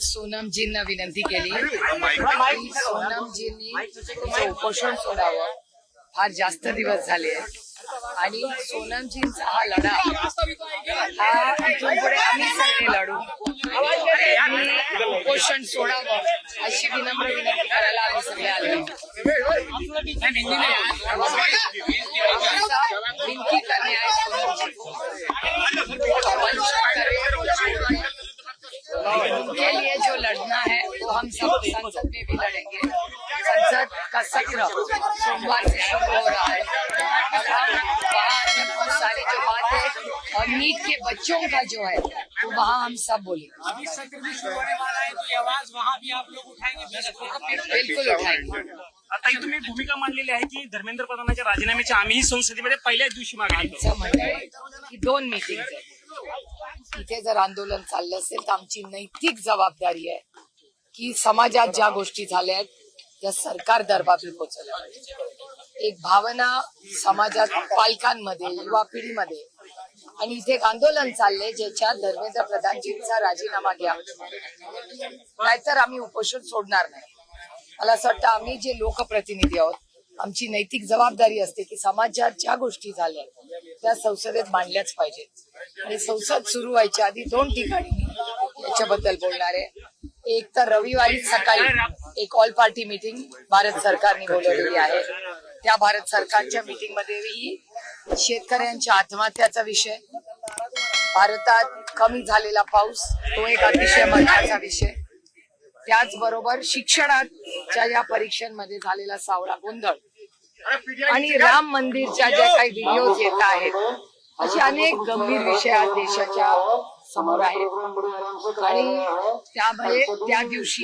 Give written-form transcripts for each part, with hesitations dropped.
सोनमजींना विनंती केली की सोनमजींनी तिचं उपोषण सोडावं. फार जास्त दिवस झाले आणि सोनमजींचा हा लढा हा इथून पुढे आम्ही सगळे लढू. उपोषण सोडावं अशी विनम्र विनंती करायला आम्ही सगळे आलो. विनंती करणे आहे सोनमजी के लिए जो लड़ना है वो हम सब संसद में भी लड़ेंगे. संसद का सत्र सोमवार से शुरू हो रहा है और हम बहुत सारी जो बात है और नीट के बच्चों का जो है वो वहाँ हम सब बोलेंगे. अभी सत्र भी शुरू होने वाला है तो ये आवाज वहाँ भी आप लोग उठाएंगे? बिल्कुल उठाएंगे. आता तुम्ही भूमिका मांडलेली आहे की धर्मेंद्र प्रधानांच्या राजीनाम्याची आम्हीही संसदेमध्ये पहिल्याच दिवशी मागणी केली. आमचं म्हणणं आहे की 2 मीटिंग आहेत. इथे जर आंदोलन चाललं असेल तर आमची नैतिक जबाबदारी आहे की समाजात ज्या गोष्टी झाल्या आहेत त्या सरकार दरबारी पोहोचवल्या पाहिजे. एक भावना समाजात पालकांमध्ये युवा पिढीमध्ये आणि इथे एक आंदोलन चाललंय ज्याच्यात धर्मेंद्र प्रधानजींचा राजीनामा घ्या नाहीतर आम्ही उपोषण सोडणार नाही. मला असं वाटतं आम्ही जे लोकप्रतिनिधी आहोत आमची नैतिक जबाबदारी असते की समाजात ज्या गोष्टी झाल्या त्या संसदेत मांडल्याच पाहिजेत आणि संसद सुरू व्हायच्या आधी 2 ठिकाणी याच्याबद्दल बोलणार आहे. एक तर रविवारी सकाळी एक ऑल पार्टी मीटिंग भारत सरकारने बोलवलेली आहे. त्या भारत सरकारच्या मीटिंग मध्येही शेतकऱ्यांच्या आत्महत्याचा विषय, भारतात कमी झालेला पाऊस तो एक अतिशय महत्वाचा विषय, त्याचबरोबर शिक्षणाच्या या परीक्षांमध्ये झालेला सावळा गोंधळ आणि राम मंदिरच्या ज्या काही व्हिडिओज येत आहेत असे अनेक गंभीर विषय आज देशाच्या समोर आहेत. आणि त्यामुळे त्या दिवशी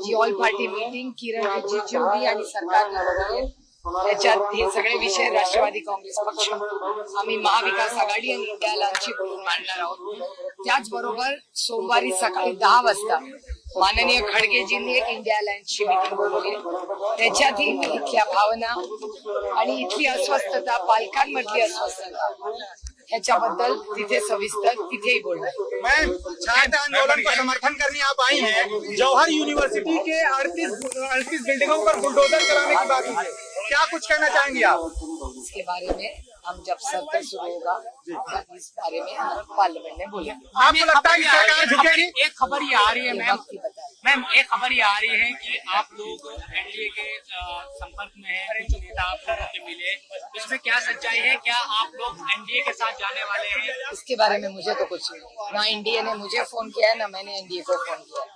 जी ऑल पार्टी मीटिंग किरण रिजिजूंनी आणि सरकारने बोलवली त्याच्यात हे सगळे विषय राष्ट्रवादी काँग्रेस पक्ष, आम्ही महाविकास आघाडी आणि इंडिया अलायन्सची बोलून मांडणार आहोत. त्याचबरोबर सोमवारी सकाळी 10 वाजता माननीय खडगेजींनी एक इंडिया अलायन्सची मीटिंग बोलवली. त्याच्यातही इथल्या भावना आणि इथली अस्वस्थता, पालकांमधली अस्वस्थता ह्याच्याबद्दल तिथे सविस्तर तिथेही बोलणार. मैम, छात्र आंदोलन का समर्थन करने आप आई हैं. जौहर यूनिवर्सिटी के 38 बिल्डिंगों पर बुलडोजर कराने की बात है, क्या कुछ कहना चाहेंगी आप? इसके बारे में हम जब सत्र शुरू होगा तब इस बारे में हम पार्लियामेंट में बोलेंगे. आपको लगता है कि सरकार झुकेगी? एक खबर ये आ रही है मैम, वक्त ही बताएं. मैम एक खबर ये आ रही है कि आप लोग एनडीए के संपर्क में हैं, कुछ नेता आप लोगों के मिले, इसमें क्या सच्चाई है? क्या आप लोग एनडीए के साथ जाने वाले हैं? इसके बारे में मुझे तो कुछ नहीं, ना एनडीए ने मुझे फोन किया है ना मैंने एनडीए को फोन किया है.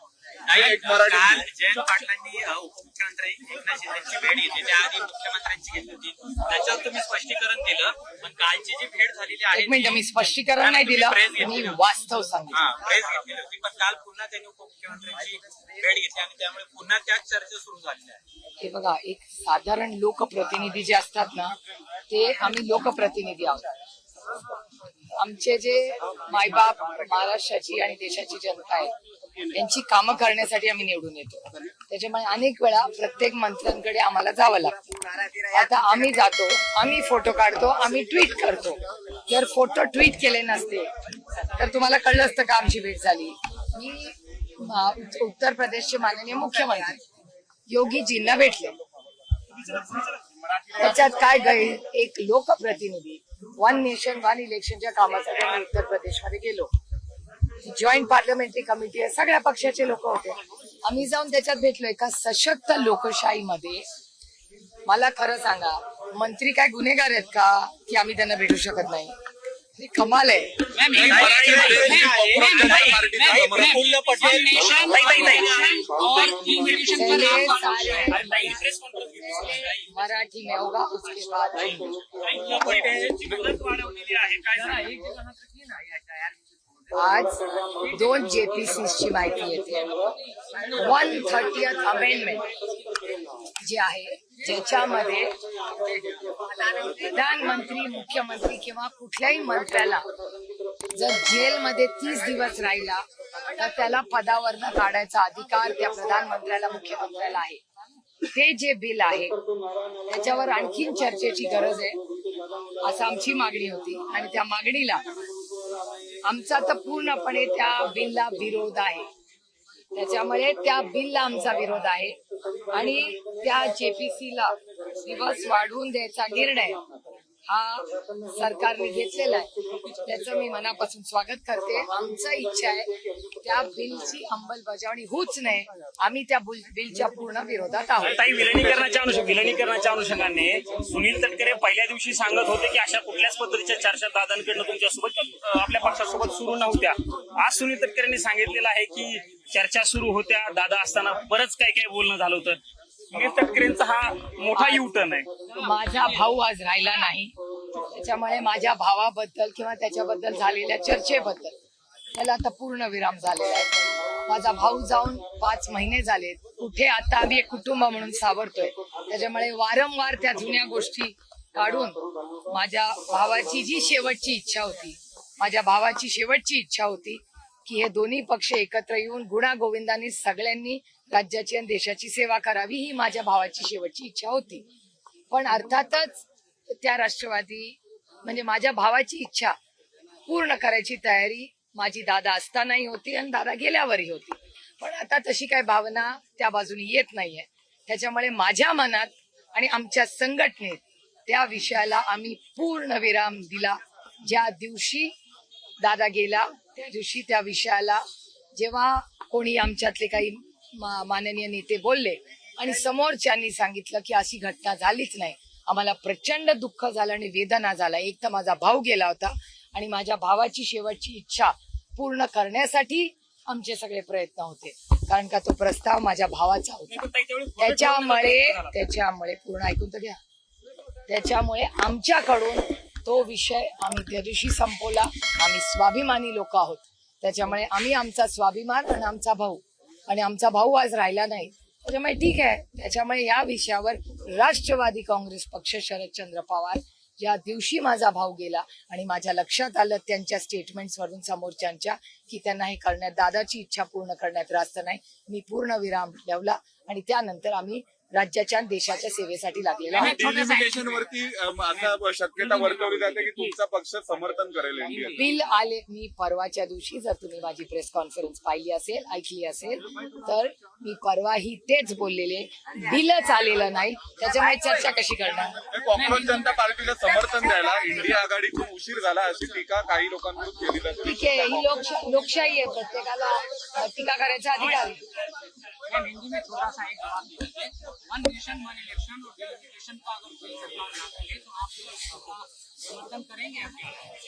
काल जयंत पाटलांनी उपमुख्यमंत्री एकनाथ शिंदेची भेट घेतली, त्याआधी मुख्यमंत्र्यांची घेतली होती, त्याच्यावर तुम्ही स्पष्टीकरण दिलं. पण कालची जी भेट झालेली आहे, एक मिनिट, मी स्पष्टीकरण नाही दिलं, मी वास्तव सांगितलं. प्रेस घेतलेली होती, पण काल पुन्हा त्यांनी उपमुख्यमंत्र्यांची भेट घेतली आणि त्यामुळे पुन्हा त्याच चर्चा सुरू झालेल्या आहेत. हे बघा, एक साधारण लोकप्रतिनिधी जे असतात ना ते आम्ही लोकप्रतिनिधी आहोत. आमचे जे मायबाप महाराष्ट्राची आणि देशाची जनता आहे यांची कामं करण्यासाठी आम्ही निवडून येतो. त्याच्यामुळे अनेक वेळा प्रत्येक मंत्र्यांकडे आम्हाला जावं लागतं. आता आम्ही जातो, आम्ही फोटो काढतो, आम्ही ट्विट करतो. जर फोटो ट्विट केले नसते तर तुम्हाला कळलं असतं का आमची भेट झाली. मी उत्तर प्रदेशचे माननीय मुख्यमंत्री योगीजींना भेटले. त्याच्यात काय गैर, एक लोकप्रतिनिधी 1 नेशन 1 इलेक्शनच्या कामासाठी आम्ही उत्तर प्रदेशमध्ये गेलो. जॉईंट पार्लमेंटरी कमिटी आहे, सगळ्या पक्षाचे लोक होते. आम्ही जाऊन त्याच्यात भेटलो. एका सशक्त लोकशाहीमध्ये मला खरं सांगा, मंत्री काय गुन्हेगार आहेत का की आम्ही त्यांना भेटू शकत नाही? हे कमाल आहे. मराठी में होगा उसके बाद. आज 2 JPCची माहिती येते. 130th अमेंडमेंट जे आहे ज्याच्यामध्ये प्रधानमंत्री, मुख्यमंत्री किंवा कुठल्याही मंत्र्याला जर जेलमध्ये 30 दिवस राहिला तर त्याला पदावरनं काढायचा अधिकार त्या प्रधानमंत्र्याला, मुख्यमंत्र्याला आहे. ते जे बिल आहे त्याच्यावर आणखीन चर्चेची गरज आहे असं आमची मागणी होती आणि त्या मागणीला आमचा तर पूर्णपणे त्या बिलला विरोध आहे. त्याच्यामुळे त्या बिलला आमचा विरोध आहे आणि त्या जेपीसीला दिवस वाढवून द्यायचा निर्णय हा सरकारने घेतलेला आहे. त्याचं मी मनापासून स्वागत करते. आमचा इच्छा आहे त्या बिलची अंमलबजावणी होऊच नये. आम्ही त्या बिलच्या पूर्ण विरोधात आहोत. ताई, विलिनीकरणाच्या अनुषंगाने सुनील तटकरे पहिल्या दिवशी सांगत होते की अशा कुठल्याच पद्धतीच्या चर्चा दादांकडनं तुमच्यासोबत आपल्या पक्षासोबत सुरू नव्हत्या. आज सुनील तटकरेंनी सांगितलेलं आहे की चर्चा सुरू होत्या, दादा असताना बरंच काय बोलणं झालं होतं. सुनील तटकरेंचा हा मोठा युटर्न आहे. माझा भाऊ आज राहिला नाही, त्याच्यामुळे माझ्या भावाबद्दल किंवा त्याच्याबद्दल झालेल्या चर्चेबद्दल त्याला आता पूर्ण विराम झालेला आहे. माझा भाऊ जाऊन 5 महिने झालेत. कुठे आता आम्ही एक कुटुंब म्हणून सावरतोय. त्याच्यामुळे वारंवार त्या जुन्या गोष्टी काढून माझ्या भावाची जी शेवटची इच्छा होती की हे दोन्ही पक्ष एकत्र येऊन गुण्यागोविंदाने सगळ्यांनी राज्याची आणि देशाची सेवा करावी, ही माझ्या भावाची शेवटची इच्छा होती. पण अर्थातच त्या राष्ट्रवादी म्हणजे माझ्या भावाची इच्छा पूर्ण करायची तयारी माझी दादा असतानाही होती आणि दादा गेल्यावरही होती. पण आता तशी काही भावना त्या बाजूने येत नाहीये. त्याच्यामुळे माझ्या मनात आणि आमच्या संघटनेत त्या विषयाला आम्ही पूर्ण विराम दिला. ज्या दिवशी दादा गेला त्या दिवशी त्या विषयाला जेव्हा कोणी आमच्यातले काही माननीय नेते बोलले आणि समोरच्यांनी सांगितलं की अशी घटना झालीच नाही, आम्हाला प्रचंड दुःख झालं आणि वेदना झाला. एक तर माझा भाऊ गेला होता आणि माझ्या भावाची शेवटची इच्छा पूर्ण करण्यासाठी आमचे सगळे प्रयत्न होते, कारण का तो प्रस्ताव माझ्या भावाचा होता. त्याच्यामुळे पूर्ण ऐकून तर घ्या. त्याच्यामुळे आमच्याकडून तो विषय आम्ही त्या दिवशी संपवला. आम्ही स्वाभिमानी लोक आहोत. त्याच्यामुळे आम्ही आमचा स्वाभिमान आणि आमचा भाऊ आज राहिला नाही. त्याच्यामुळे ठीक आहे. त्याच्यामुळे या विषयावर राष्ट्रवादी काँग्रेस पक्ष शरदचंद्र पवार ज्या दिवशी माझा भाऊ गेला आणि माझ्या लक्षात आलं त्यांच्या स्टेटमेंट्स वरून समोरच्यांच्या की त्यांना हे करण्यात दादाची इच्छा पूर्ण करण्यात रास्त नाही, मी पूर्ण विराम ठेवला आणि त्यानंतर आम्ही राज्याच्या आणि देशाच्या सेवेसाठी लागलेलो आहोत. डिलिमिटेशनवरती असा शक्यता वर्तवली जाते की तुमचा पक्ष समर्थन करेल इंडिया. बिल आले, मी परवाच्या दिवशी जर तुम्ही माझी प्रेस कॉन्फरन्स पाहिली असेल, ऐकली असेल, तर मी परवाही तेच बोललेले, बिलच आलेलं नाही, त्याच्यामुळे चर्चा कशी करणार. कॉंग्रेस जनता पार्टीला समर्थन द्यायला इंडिया आघाडी खूप उशीर झाला अशी टीका काही लोकांकडून केली जाते. ठीक आहे, ही लोकशाही आहे, प्रत्येकाला टीका करायचा अधिकार आहे. मैम, हिंदी में थोड़ा सा एक जवाब दीजिए. वन नेशन वन इलेक्शन और डिलिमिटेशन का अगर कोई सरकार लाती है तो आप उसका समर्थन करेंगे?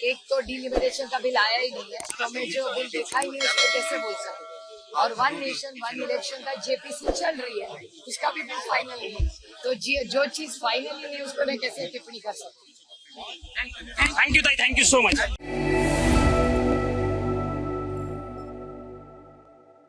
एक तो डिलिमिटेशन का बिल आया ही नहीं है, तो हमें जो बिल देखा ही नहीं उसको कैसे बोल सकते. और वन नेशन वन इलेक्शन का जेपीसी चल रही है, उसका भी बिल फाइनल नहीं. तो जो चीज फाइनल नहीं है उसको मैं कैसे टिप्पणी कर सकती. थँक्यू ताई, थँक्यू सो मच.